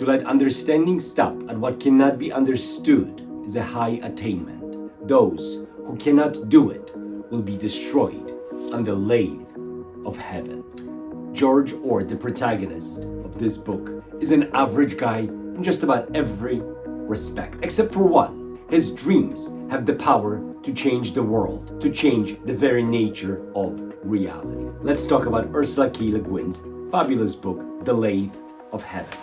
To let understanding stop at what cannot be understood is a high attainment. Those who cannot do it will be destroyed on the Lathe of Heaven. George Orr, the protagonist of this book, is an average guy in just about every respect, except for one. His dreams have the power to change the world, to change the very nature of reality. Let's talk about Ursula K. Le Guin's fabulous book, The Lathe of Heaven.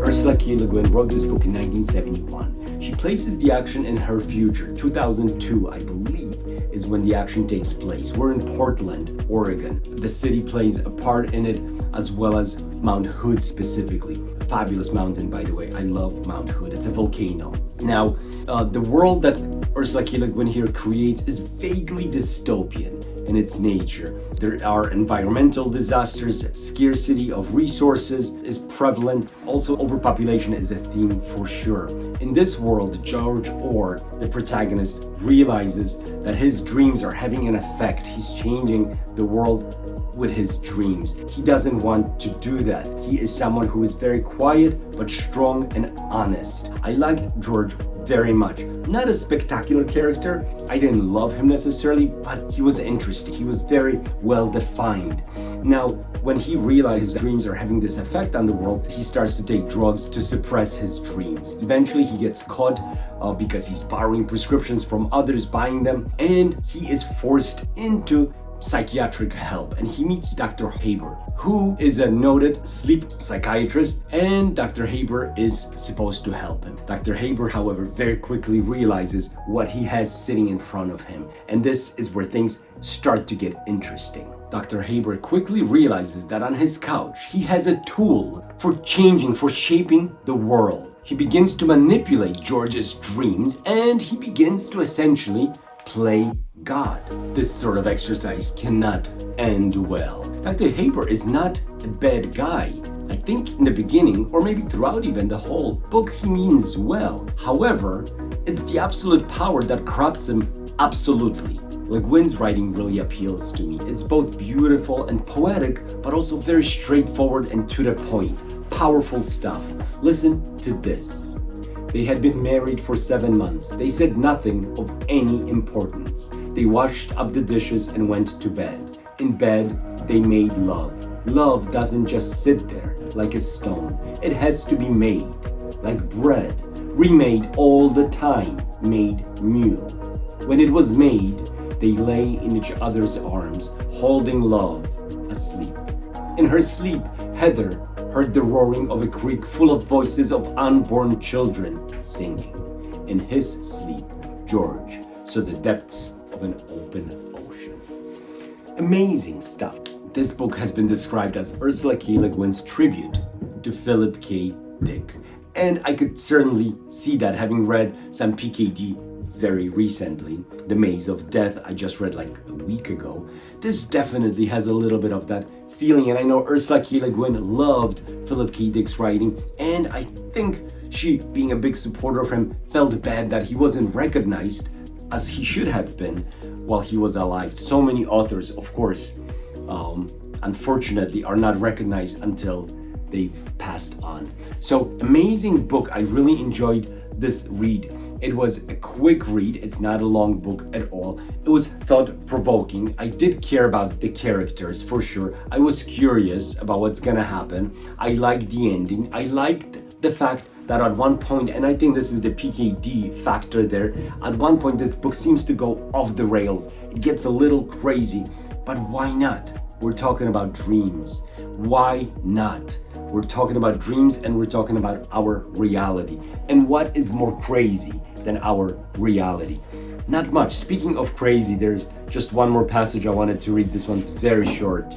Ursula K. Le Guin wrote this book in 1971. She places the action in her future. 2002, I believe, is when the action takes place. We're in Portland, Oregon. The city plays a part in it, as well as Mount Hood specifically. A fabulous mountain, by the way. I love Mount Hood. It's a volcano. Now, the world that Ursula K. Le Guin here creates is vaguely dystopian in its nature. There are environmental disasters, scarcity of resources is prevalent. Also, overpopulation is a theme for sure. In this world, George Orr, the protagonist, realizes that his dreams are having an effect. He's changing the world with his dreams. He doesn't want to do that. He is someone who is very quiet but strong and honest. I liked George very much. Not a spectacular character. I didn't love him necessarily, but he was interesting. He was very well defined. Now, when he realizes his dreams are having this effect on the world, he starts to take drugs to suppress his dreams. Eventually, he gets caught because he's borrowing prescriptions from others, buying them, and he is forced into psychiatric help, and he meets Dr. Haber, who is a noted sleep psychiatrist, and Dr. Haber is supposed to help him. Dr. Haber, however, very quickly realizes what he has sitting in front of him, and this is where things start to get interesting. Dr. Haber quickly realizes that on his couch, he has a tool for changing, for shaping the world. He begins to manipulate George's dreams, and he begins to essentially play God. This sort of exercise cannot end well. Dr. Haber is not a bad guy. I think in the beginning, or maybe throughout even the whole book, he means well. However, it's the absolute power that corrupts him absolutely. Le Guin's writing really appeals to me. It's both beautiful and poetic, but also very straightforward and to the point. Powerful stuff. Listen to this. They had been married for 7 months. They said nothing of any importance. They washed up the dishes and went to bed. In bed, they made love. Love doesn't just sit there like a stone. It has to be made, like bread, remade all the time, made new. When it was made, they lay in each other's arms, holding love, asleep. In her sleep, Heather heard the roaring of a creek full of voices of unborn children singing. In his sleep, George saw the depths of an open ocean. Amazing stuff. This book has been described as Ursula K. Le Guin's tribute to Phillip K. Dick. And I could certainly see that, having read some PKD very recently. The Maze of Death I just read like a week ago. This definitely has a little bit of that feeling, and I know Ursula K. Le Guin loved Phillip K. Dick's writing, and I think she, being a big supporter of him, felt bad that he wasn't recognized as he should have been while he was alive. So many authors, of course, unfortunately, are not recognized until they've passed on. So, amazing book. I really enjoyed this read. It was a quick read. It's not a long book at all. It was thought-provoking. I did care about the characters for sure. I was curious about what's gonna happen. I liked the ending. I liked the fact that at one point, and I think this is the PKD factor there, at one point this book seems to go off the rails. It gets a little crazy, but why not? We're talking about dreams. Why not? We're talking about dreams, and we're talking about our reality. And what is more crazy than our reality? Not much. Speaking of crazy, there's just one more passage I wanted to read. This one's very short.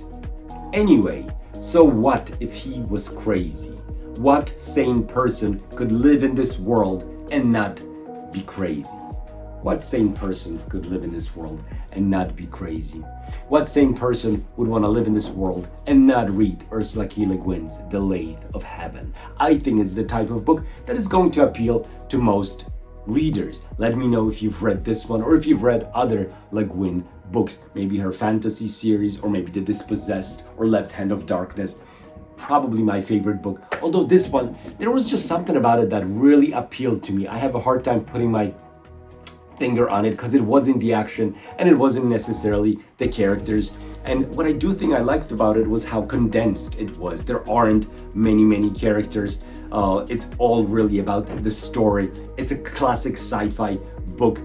Anyway, so what if he was crazy? What sane person could live in this world and not be crazy? What sane person could live in this world and not be crazy? What sane person would want to live in this world and not read Ursula K. Le Guin's The Lathe of Heaven? I think it's the type of book that is going to appeal to most readers. Let me know if you've read this one or if you've read other Le Guin books, maybe her fantasy series, or maybe The Dispossessed or Left Hand of Darkness. Probably my favorite book. Although this one, there was just something about it that really appealed to me. I have a hard time putting my finger on it because it wasn't the action and it wasn't necessarily the characters. And what I do think I liked about it was how condensed it was. There aren't many characters. It's all really about the story. It's a classic sci-fi book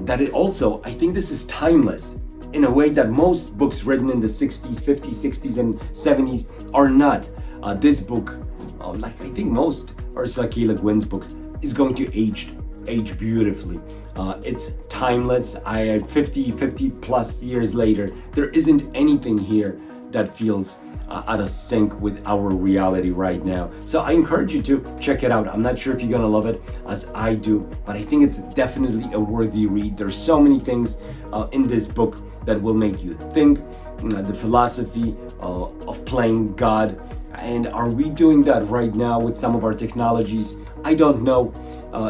that it also, I think this is timeless in a way that most books written in the 60s, 50s, 60s, and 70s are not. This book, like I think most Ursula K. Guin's books, is going to age beautifully. It's timeless. 50 plus years later, there isn't anything here that feels out of sync with our reality right now. So I encourage you to check it out. I'm not sure if you're gonna love it as I do, but I think it's definitely a worthy read. There's so many things in this book that will make you think. The philosophy of playing God. And are we doing that right now with some of our technologies? I don't know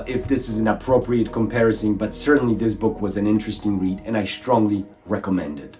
if this is an appropriate comparison, but certainly this book was an interesting read and I strongly recommend it.